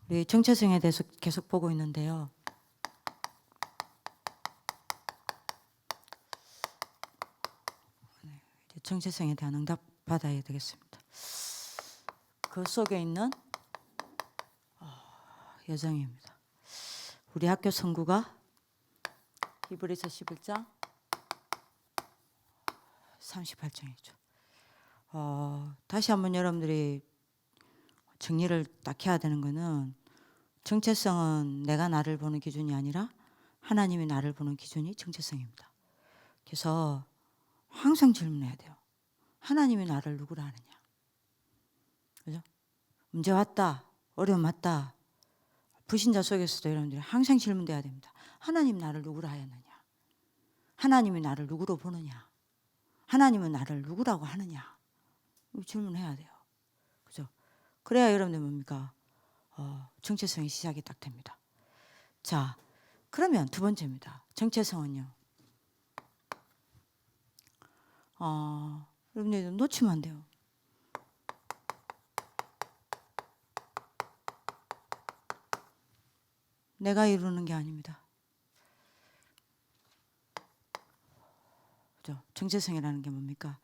우리 정체성에 대해서 계속 보고 있는데요. 이제 정체성에 대한 응답 받아야 되겠습니다. 그 속에 있는 여정입니다. 우리 학교 선구가 히브리서 11장 38장이죠. 다시 한번 여러분들이 정리를 딱 해야 되는 거는, 정체성은 내가 나를 보는 기준이 아니라 하나님이 나를 보는 기준이 정체성입니다. 그래서 항상 질문해야 돼요. 하나님이 나를 누구라 하느냐? 그죠? 문제 왔다, 어려움 왔다, 불신자 속에서도 여러분들이 항상 질문돼야 됩니다. 하나님 나를 누구라 하였느냐? 하나님이 나를 누구로 보느냐? 하나님은 나를 누구라고 하느냐? 질문해야 돼요. 그죠? 그래야 여러분들 뭡니까? 정체성의 시작이 딱 됩니다. 자, 그러면 두 번째입니다. 정체성은요, 여러분들 놓치면 안 돼요. 내가 이루는 게 아닙니다. 그죠? 정체성이라는 게 뭡니까?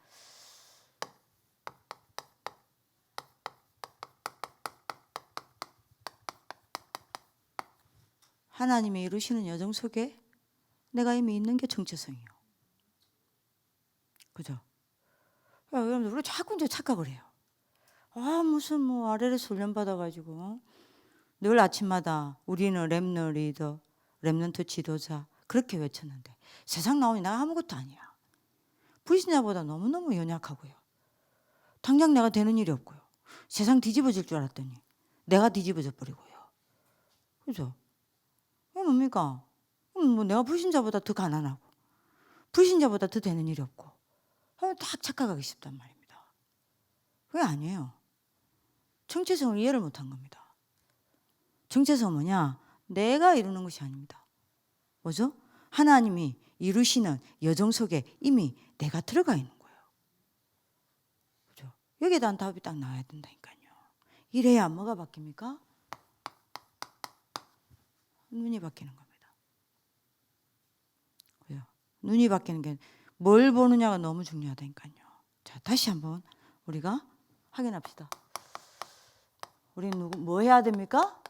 하나님이 이루시는 여정 속에 내가 이미 있는 게 정체성이에요. 그죠? 여러분들, 우리 자꾸 이제 착각을 해요. 무슨 아래에서 훈련받아가지고 늘 아침마다 우리는 렘넌트 리더, 렘넌트 지도자 그렇게 외쳤는데, 세상 나오니 내가 아무것도 아니야. 불신자보다 너무너무 연약하고요. 당장 내가 되는 일이 없고요. 세상 뒤집어질 줄 알았더니 내가 뒤집어져 버리고요. 그죠? 이게 뭡니까? 내가 불신자보다 더 가난하고 불신자보다 더 되는 일이 없고, 딱 착각하기 쉽단 말입니다. 그게 아니에요. 정체성을 이해를 못한 겁니다. 정체성은 뭐냐? 내가 이루는 것이 아닙니다. 뭐죠? 하나님이 이루시는 여정 속에 이미 내가 들어가 있는 거예요. 그죠? 여기에 대한 답이 딱 나와야 된다니까요. 이래야 뭐가 바뀝니까? 눈이 바뀌는 겁니다. 그죠? 눈이 바뀌는 게, 뭘 보느냐가 너무 중요하다니까요. 자, 다시 한번 우리가 확인합시다. 우리는 뭐 해야 됩니까?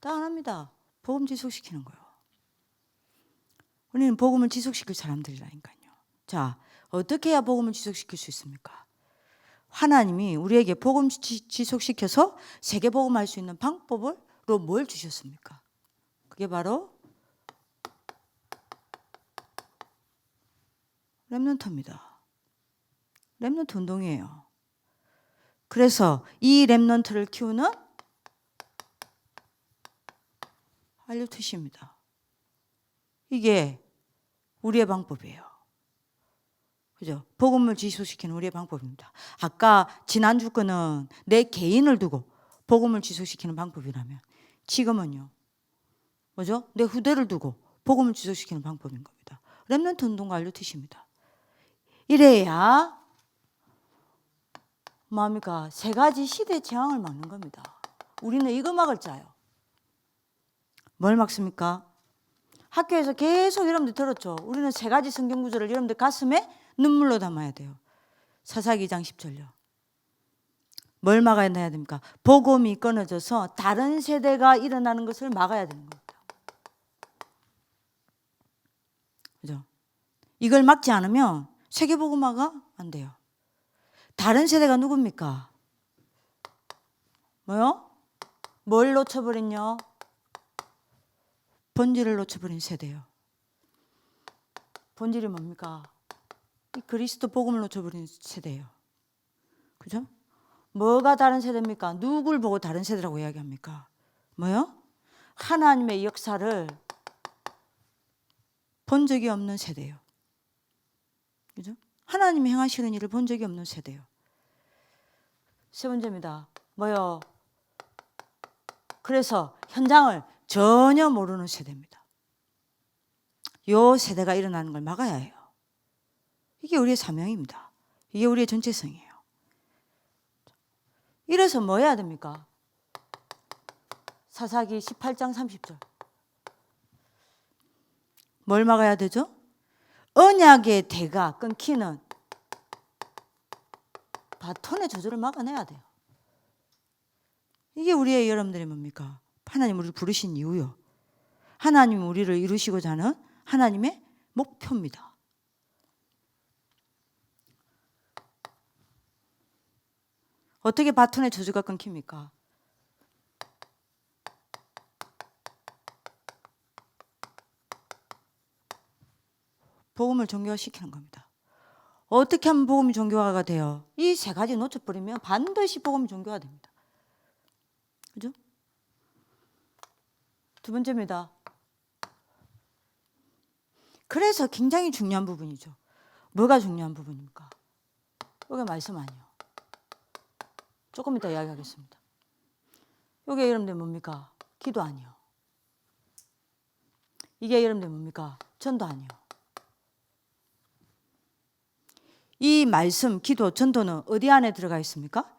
딱 합니다. 복음 지속시키는 거예요. 우리는 복음을 지속시킬 사람들이라니까요. 자, 어떻게 해야 복음을 지속시킬 수 있습니까? 하나님이 우리에게 복음 지속시켜서 세계 복음할 수 있는 방법으로 뭘 주셨습니까? 그게 바로 렘넌트입니다. 렘넌트 운동이에요. 그래서 이 렘넌트를 키우는 할리투시입니다. 이게 우리의 방법이에요. 그죠? 복음을 지속시키는 우리의 방법입니다. 아까 지난주 거는 내 개인을 두고 복음을 지속시키는 방법이라면, 지금은요, 뭐죠? 내 후대를 두고 복음을 지속시키는 방법인 겁니다. 렘넌트 운동과 할리투시입니다. 이래야 뭡니까? 세 가지 시대 재앙을 막는 겁니다. 우리는 이거 막을 자요. 뭘 막습니까? 학교에서 계속 여러분들 들었죠? 우리는 세 가지 성경 구절을 여러분들 가슴에 눈물로 담아야 돼요. 사사기 2장 10절요. 뭘 막아야 됩니까? 복음이 끊어져서 다른 세대가 일어나는 것을 막아야 되는 겁니다. 그죠? 이걸 막지 않으면 세계 복음화가 안 돼요. 다른 세대가 누굽니까? 뭐요? 뭘 놓쳐버렸냐? 본질을 놓쳐버린 세대요. 본질이 뭡니까? 이 그리스도 복음을 놓쳐버린 세대예요. 그죠? 뭐가 다른 세대입니까? 누굴 보고 다른 세대라고 이야기합니까? 뭐요? 하나님의 역사를 본 적이 없는 세대예요. 그죠? 하나님이 행하시는 일을 본 적이 없는 세대예요. 세 번째입니다. 뭐요? 그래서 현장을 전혀 모르는 세대입니다. 이 세대가 일어나는 걸 막아야 해요. 이게 우리의 사명입니다. 이게 우리의 정체성이에요. 이래서 뭐 해야 됩니까? 사사기 18장 30절. 뭘 막아야 되죠? 언약의 대가 끊기는 바톤의 저주를 막아내야 돼요. 이게 우리의 여러분들이 뭡니까? 하나님 우리를 부르신 이유요. 하나님 우리를 이루시고자 하는 하나님의 목표입니다. 어떻게 바톤의 저주가 끊깁니까? 복음을 정교화시키는 겁니다. 어떻게 하면 복음이 정교화가 돼요? 이 세 가지 놓쳐버리면 반드시 복음이 정교화됩니다. 그죠? 두 번째입니다. 그래서 굉장히 중요한 부분이죠. 뭐가 중요한 부분입니까? 이게 말씀 아니에요. 조금 이따 이야기하겠습니다. 이게 여러분들 뭡니까? 기도 아니에요. 이게 여러분들 뭡니까? 전도 아니에요. 이 말씀, 기도, 전도는 어디 안에 들어가 있습니까?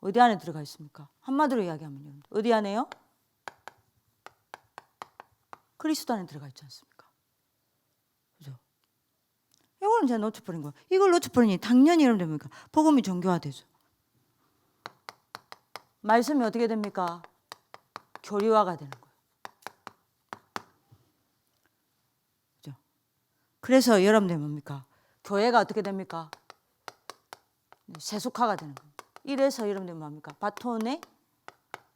어디 안에 들어가 있습니까? 한마디로 이야기하면 어디 안에요? 그리스도 안에 들어가 있지 않습니까? 그죠? 이거는 제가 놓쳐버린 거예요. 이걸 놓쳐버리니 당연히 여러분들 뭡니까? 복음이 정교화되죠. 말씀이 어떻게 됩니까? 교리화가 되는 거예요. 그죠? 그래서 여러분들 뭡니까? 교회가 어떻게 됩니까? 세속화가 되는 겁니다. 이래서 여러분들 뭡니까? 바톤의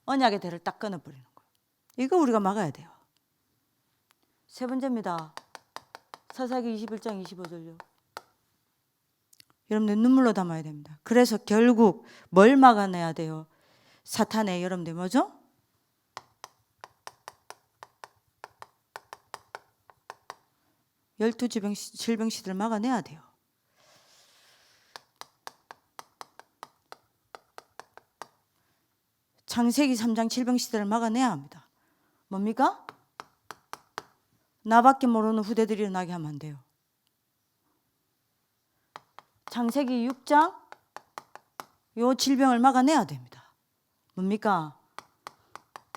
언약의 대를 딱 끊어버리는 거예요. 이거 우리가 막아야 돼요. 세 번째입니다. 사사기 21장 25절요. 여러분들 눈물로 담아야 됩니다. 그래서 결국 뭘 막아내야 돼요? 사탄의 여러분들 뭐죠? 열두 질병시들을 막아내야 돼요. 창세기 3장 질병시들을 막아내야 합니다. 뭡니까? 나밖에 모르는 후대들이 일어나게 하면 안 돼요. 창세기 6장 요 질병을 막아내야 됩니다. 뭡니까?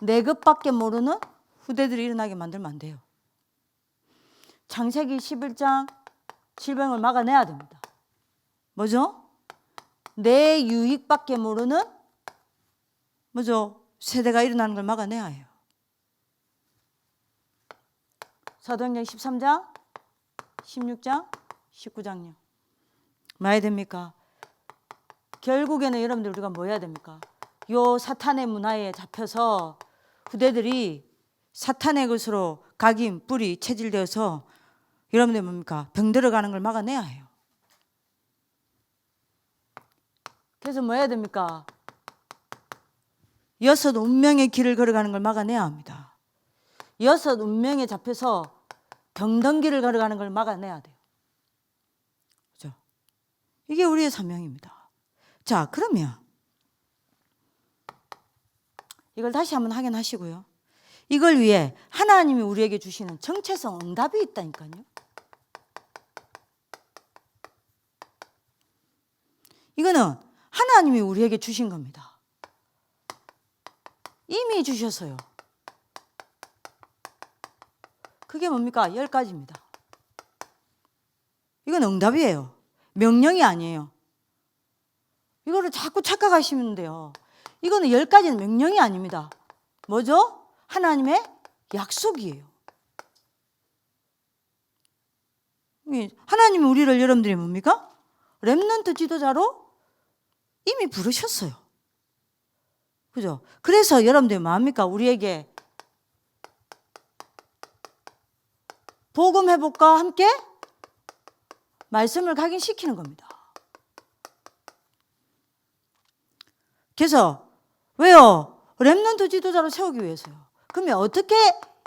내 것밖에 모르는 후대들이 일어나게 만들면 안 돼요. 창세기 11장 질병을 막아내야 됩니다. 뭐죠? 내 유익밖에 모르는 뭐죠? 세대가 일어나는 걸 막아내야 해요. 사도행전 13장, 16장, 19장요. 뭐 해야 됩니까? 결국에는 여러분들 우리가 뭐 해야 됩니까? 요 사탄의 문화에 잡혀서 후대들이 사탄의 것으로 각인, 뿌리, 체질되어서 여러분들 뭡니까? 병들어가는 걸 막아내야 해요. 그래서 뭐 해야 됩니까? 여섯 운명의 길을 걸어가는 걸 막아내야 합니다. 여섯 운명에 잡혀서 병든 길을 걸어가는 걸 막아내야 돼요. 그죠? 이게 우리의 사명입니다. 자, 그러면 이걸 다시 한번 확인하시고요. 이걸 위해 하나님이 우리에게 주시는 정체성 응답이 있다니까요. 이거는 하나님이 우리에게 주신 겁니다. 이미 주셨어요. 그게 뭡니까? 10가지입니다. 이건 응답이에요. 명령이 아니에요. 이거를 자꾸 착각하시면 돼요. 이거는 10가지는 명령이 아닙니다. 뭐죠? 하나님의 약속이에요. 하나님이 우리를 여러분들이 뭡니까? 렘넌트 지도자로 이미 부르셨어요. 그죠? 그래서 여러분들이 뭐합니까? 우리에게 복음 회복과 함께 말씀을 각인시키는 겁니다. 그래서 왜요? 렘넌트 지도자로 세우기 위해서요. 그러면 어떻게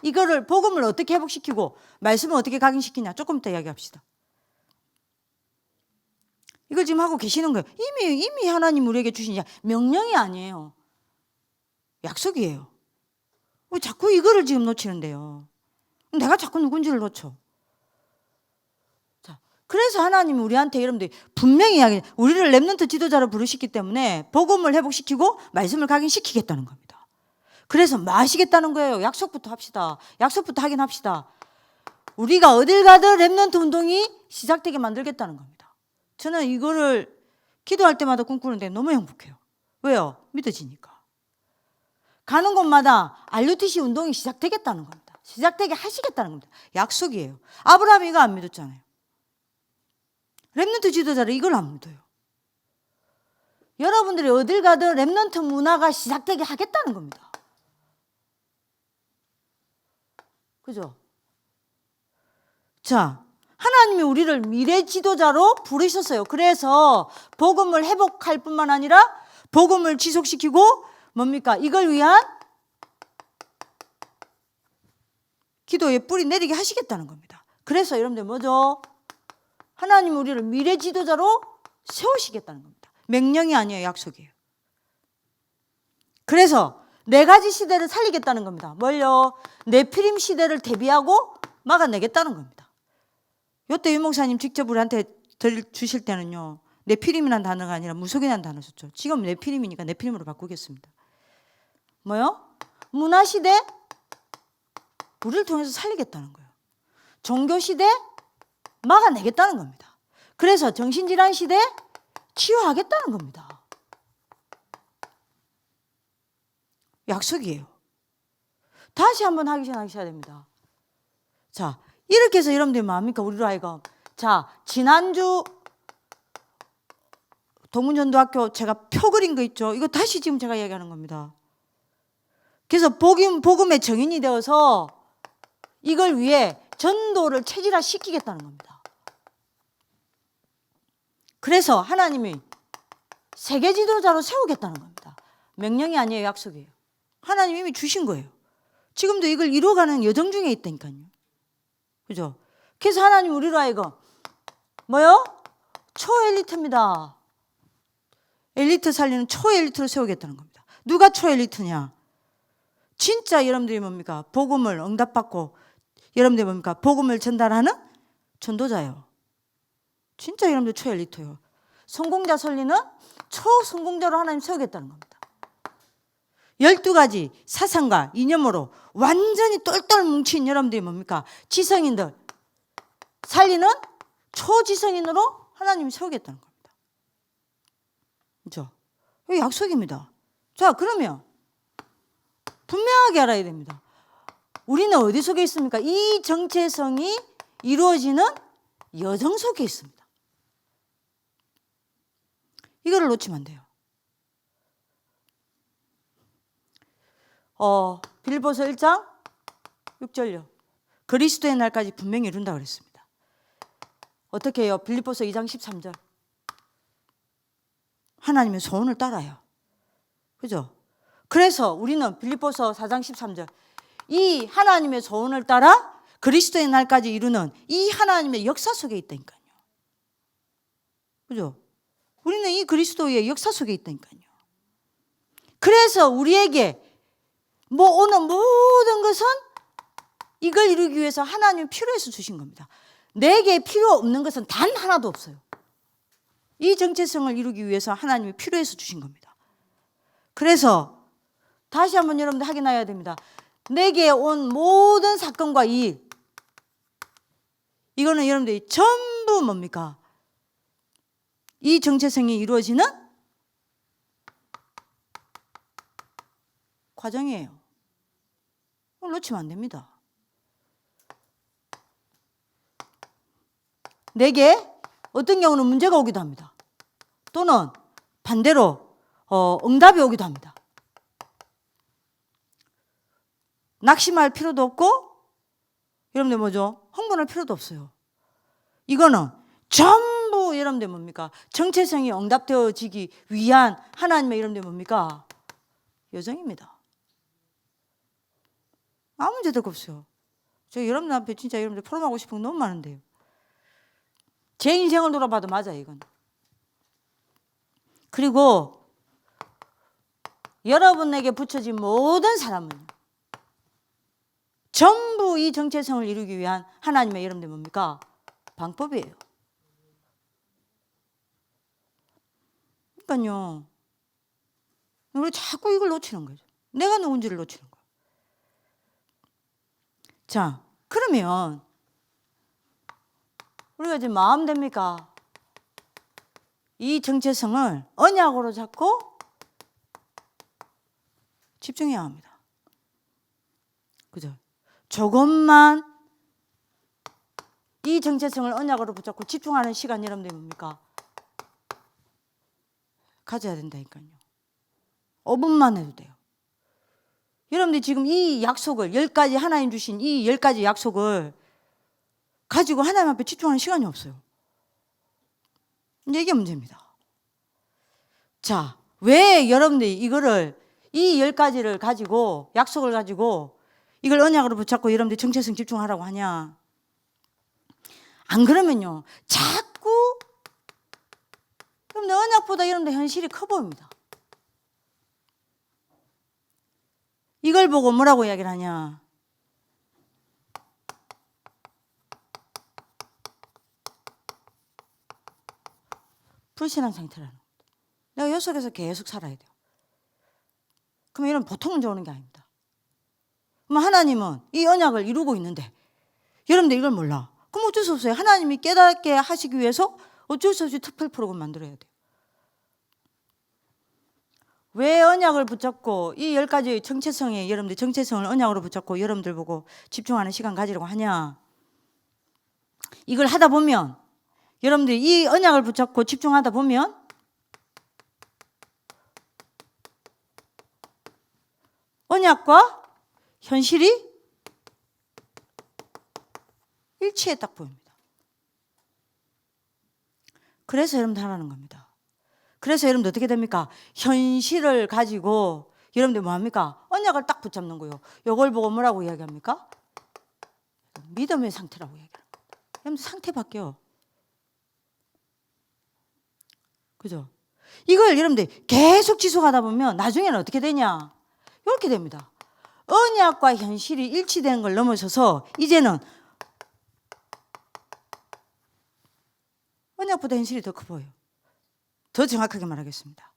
이거를 복음을 어떻게 회복시키고 말씀을 어떻게 각인시키냐? 조금 이따 이야기합시다. 이걸 지금 하고 계시는 거예요. 이미 하나님 우리에게 주신 명령이 아니에요. 약속이에요. 왜 자꾸 이거를 지금 놓치는데요? 내가 자꾸 누군지를 놓쳐. 자, 그래서 하나님이 우리한테 여러분들 분명히 이야기, 우리를 렘넌트 지도자로 부르셨기 때문에 복음을 회복시키고 말씀을 각인시키겠다는 겁니다. 그래서 뭐 하시겠다는 거예요? 약속부터 합시다. 약속부터 하긴 합시다. 우리가 어딜 가든 렘넌트 운동이 시작되게 만들겠다는 겁니다. 저는 이거를 기도할 때마다 꿈꾸는데 너무 행복해요. 왜요? 믿어지니까. 가는 곳마다 RUTC 운동이 시작되겠다는 겁니다. 시작되게 하시겠다는 겁니다. 약속이에요. 아브라함이 이거 안 믿었잖아요. 렘넌트 지도자를 이걸 안 믿어요. 여러분들이 어딜 가든 렘넌트 문화가 시작되게 하겠다는 겁니다. 그죠? 자, 하나님이 우리를 미래 지도자로 부르셨어요. 그래서 복음을 회복할 뿐만 아니라 복음을 지속시키고 뭡니까? 이걸 위한 기도의 뿌리 내리게 하시겠다는 겁니다. 그래서 여러분들 뭐죠? 하나님 우리를 미래 지도자로 세우시겠다는 겁니다. 명령이 아니에요. 약속이에요. 그래서 네 가지 시대를 살리겠다는 겁니다. 뭘요? 네피림 시대를 대비하고 막아내겠다는 겁니다. 요때 유 목사님 직접 우리한테 주실 때는요, 네피림이라는 단어가 아니라 무속이라는 단어 썼죠. 지금 네피림이니까 네피림으로 바꾸겠습니다. 뭐요? 문화시대 우리를 통해서 살리겠다는 거예요. 종교시대 막아내겠다는 겁니다. 그래서 정신질환 시대 치유하겠다는 겁니다. 약속이에요. 다시 한번 하기 전에 하셔야 됩니다. 자, 이렇게 해서 여러분들이 뭐합니까? 우리로 하여금. 자, 지난주 동문전도학교 제가 표 그린 거 있죠? 이거 다시 지금 제가 이야기하는 겁니다. 그래서 복음의 정인이 되어서 이걸 위해 전도를 체질화 시키겠다는 겁니다. 그래서 하나님이 세계 지도자로 세우겠다는 겁니다. 명령이 아니에요. 약속이에요. 하나님이 이미 주신 거예요. 지금도 이걸 이루어가는 여정 중에 있다니까요. 그죠? 그래서 하나님 우리로 하여금 뭐요? 초엘리트입니다. 엘리트 살리는 초엘리트로 세우겠다는 겁니다. 누가 초엘리트냐? 진짜 여러분들이 뭡니까? 복음을 응답받고 여러분들이 뭡니까? 복음을 전달하는 전도자예요. 진짜 여러분들 초엘리트예요. 성공자 설리는 초성공자로 하나님 세우겠다는 겁니다. 12가지 사상과 이념으로 완전히 똘똘 뭉친 여러분들이 뭡니까? 지성인들 살리는 초지성인으로 하나님이 세우겠다는 겁니다. 그렇죠? 이거 약속입니다. 자, 그러면 분명하게 알아야 됩니다. 우리는 어디 속에 있습니까? 이 정체성이 이루어지는 여정 속에 있습니다. 이거를 놓치면 안 돼요. 빌립보서 1장 6절요. 그리스도의 날까지 분명히 이룬다고 그랬습니다. 어떻게 해요? 빌립보서 2장 13절. 하나님의 소원을 따라요. 그죠? 그래서 우리는 빌립보서 4장 13절. 이 하나님의 소원을 따라 그리스도의 날까지 이루는 이 하나님의 역사 속에 있다니까요. 그죠? 우리는 이 그리스도의 역사 속에 있다니까요. 그래서 우리에게 오는 모든 것은 이걸 이루기 위해서 하나님이 필요해서 주신 겁니다. 내게 필요 없는 것은 단 하나도 없어요. 이 정체성을 이루기 위해서 하나님이 필요해서 주신 겁니다. 그래서 다시 한번 여러분들 확인해야 됩니다. 내게 온 모든 사건과 일, 이거는 여러분들이 전부 뭡니까? 이 정체성이 이루어지는 과정이에요. 이걸 놓치면 안 됩니다. 내게 어떤 경우는 문제가 오기도 합니다. 또는 반대로 응답이 오기도 합니다. 낙심할 필요도 없고 여러분들 뭐죠? 흥분할 필요도 없어요. 이거는 전부 여러분들 뭡니까? 정체성이 응답되어지기 위한 하나님의 여러분들 뭡니까? 여정입니다. 아무 문제도 없어요. 저 여러분들 앞에 진짜 여러분들 포럼하고 싶은 거 너무 많은데요. 제 인생을 돌아봐도 맞아요, 이건. 그리고 여러분에게 붙여진 모든 사람은 전부 이 정체성을 이루기 위한 하나님의 여러분들 뭡니까? 방법이에요. 그러니까요. 우리 자꾸 이걸 놓치는 거죠. 내가 누군지를 놓치는 거예요. 자, 그러면 우리가 이제 마음 됩니까? 이 정체성을 언약으로 잡고 집중해야 합니다. 그죠? 조금만 이 정체성을 언약으로 붙잡고 집중하는 시간 여러분들 뭡니까? 가져야 된다니까요. 5분만 해도 돼요. 여러분들 지금 이 약속을 10가지 하나님 주신 이 10가지 약속을 가지고 하나님 앞에 집중하는 시간이 없어요. 이게 문제입니다. 자, 왜 여러분들이 이거를 이 10가지를 가지고 약속을 가지고 이걸 언약으로 붙잡고 여러분들이 정체성 집중하라고 하냐? 안 그러면요 자꾸 여러분들 언약보다 여러분들 현실이 커 보입니다. 이걸 보고 뭐라고 이야기를 하냐? 불신앙 상태라는 겁니다. 내가 요 속에서 계속 살아야 돼요. 그러면 이런 보통 문제 오는 게 아닙니다. 그럼 하나님은 이 언약을 이루고 있는데 여러분들 이걸 몰라. 그럼 어쩔 수 없어요. 하나님이 깨닫게 하시기 위해서 어쩔 수 없이 특별 프로그램 만들어야 돼요. 왜 언약을 붙잡고 이 10가지 정체성에 여러분들 정체성을 언약으로 붙잡고 여러분들 보고 집중하는 시간 가지려고 하냐? 이걸 하다 보면 여러분들이 이 언약을 붙잡고 집중하다 보면 언약과 현실이 일치해 딱 보입니다. 그래서 여러분들 하라는 겁니다. 그래서 여러분들 어떻게 됩니까? 현실을 가지고 여러분들 뭐합니까? 언약을 딱 붙잡는 거예요. 이걸 보고 뭐라고 이야기합니까? 믿음의 상태라고 이야기합니다. 여러분들 상태 바뀌어요. 그죠? 이걸 여러분들 계속 지속하다 보면 나중에는 어떻게 되냐? 이렇게 됩니다. 언약과 현실이 일치되는 걸 넘어서서 이제는 언약보다 현실이 더 커 보여요. 더 정확하게 말하겠습니다.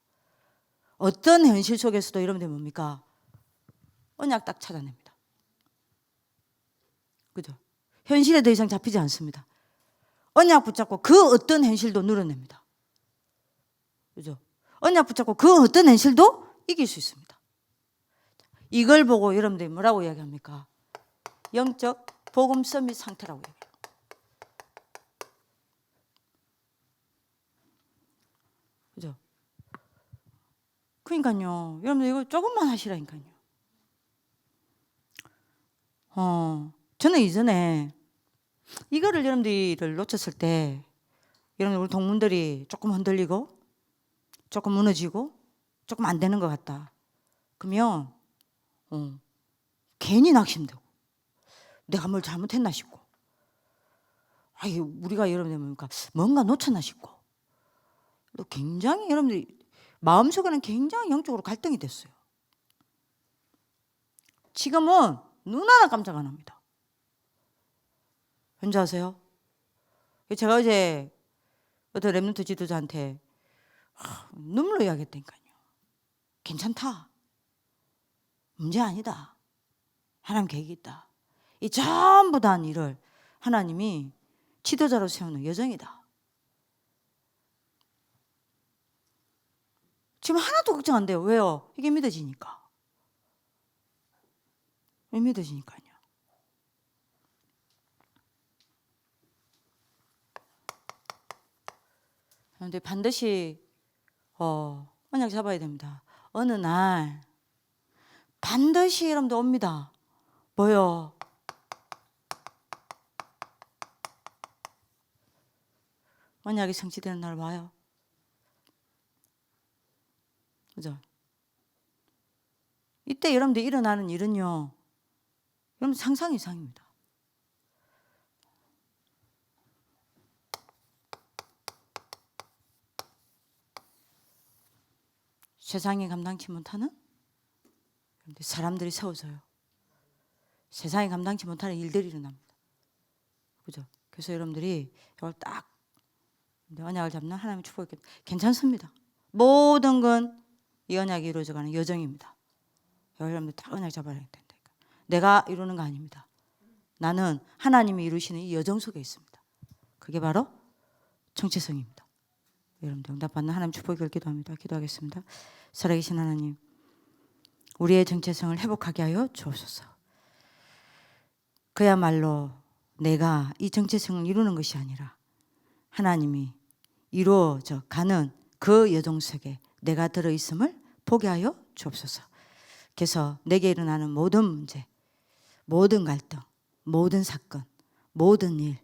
어떤 현실 속에서도 여러분들 뭡니까? 언약 딱 찾아냅니다. 그죠? 현실에 더 이상 잡히지 않습니다. 언약 붙잡고 그 어떤 현실도 누려냅니다. 그죠? 언약 붙잡고 그 어떤 현실도 이길 수 있습니다. 이걸 보고 여러분들이 뭐라고 이야기합니까? 영적 복음 서밋 상태라고 이야기해요. 그죠? 그러니까요. 여러분들 이거 조금만 하시라니까요. 저는 이전에 이거를 여러분들을 놓쳤을 때 여러분들 우리 동문들이 조금 흔들리고 조금 무너지고 조금 안 되는 것 같다. 그러면 괜히 낙심되고 내가 뭘 잘못했나 싶고 우리가 여러분들 뭡니까? 뭔가 놓쳤나 싶고 또 굉장히 여러분들이 마음속에는 굉장히 영적으로 갈등이 됐어요. 지금은 눈 하나 깜짝 안 합니다. 왠지 아세요? 제가 어제 어떤 렘넌트 지도자한테 눈물로 이야기했다니까요. 괜찮다. 문제 아니다. 하나님 계획이 있다. 이 전부 다 한 일을 하나님이 지도자로 세우는 여정이다. 지금 하나도 걱정 안 돼요. 왜요? 이게 믿어지니까. 왜 믿어지니까요. 그런데 반드시 언약 잡아야 됩니다. 어느 날 반드시 여러분들 옵니다. 뭐요? 언약이 성취되는 날 와요. 그죠? 이때 여러분들 일어나는 일은요, 여러분 상상 이상입니다. 세상이 감당치 못하는 사람들이 세워져요. 세상이 감당치 못하는 일들이 일어납니다. 그죠? 그래서 여러분들이 이걸 딱 언약을 잡는 하나님의 축복이 괜찮습니다. 모든 건 이 언약이 이루어져가는 여정입니다. 여러분들 딱 언약 잡아야 된다니까. 내가 이루는 거 아닙니다. 나는 하나님이 이루시는 이 여정 속에 있습니다. 그게 바로 정체성입니다. 여러분들 응답받는 하나님 축복을 기도합니다. 기도하겠습니다. 살아계신 하나님, 우리의 정체성을 회복하게 하여 주옵소서. 그야말로 내가 이 정체성을 이루는 것이 아니라 하나님이 이루어져 가는 그 여정 속에 내가 들어있음을 보게 하여 주옵소서. 그래서 내게 일어나는 모든 문제, 모든 갈등, 모든 사건, 모든 일,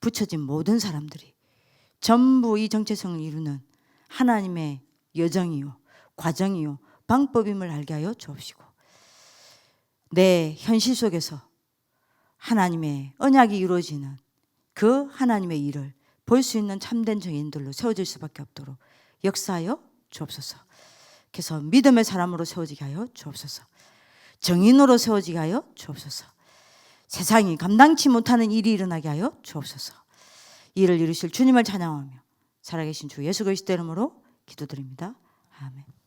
붙여진 모든 사람들이 전부 이 정체성을 이루는 하나님의 여정이요, 과정이요, 방법임을 알게 하여 주옵시고, 내 현실 속에서 하나님의 언약이 이루어지는 그 하나님의 일을 볼 수 있는 참된 정인들로 세워질 수밖에 없도록 역사하여 주옵소서. 그래서 믿음의 사람으로 세워지게 하여 주옵소서. 정인으로 세워지게 하여 주옵소서. 세상이 감당치 못하는 일이 일어나게 하여 주옵소서. 이를 이루실 주님을 찬양하며 살아계신 주 예수 그리스도 이름으로 기도드립니다. 아멘.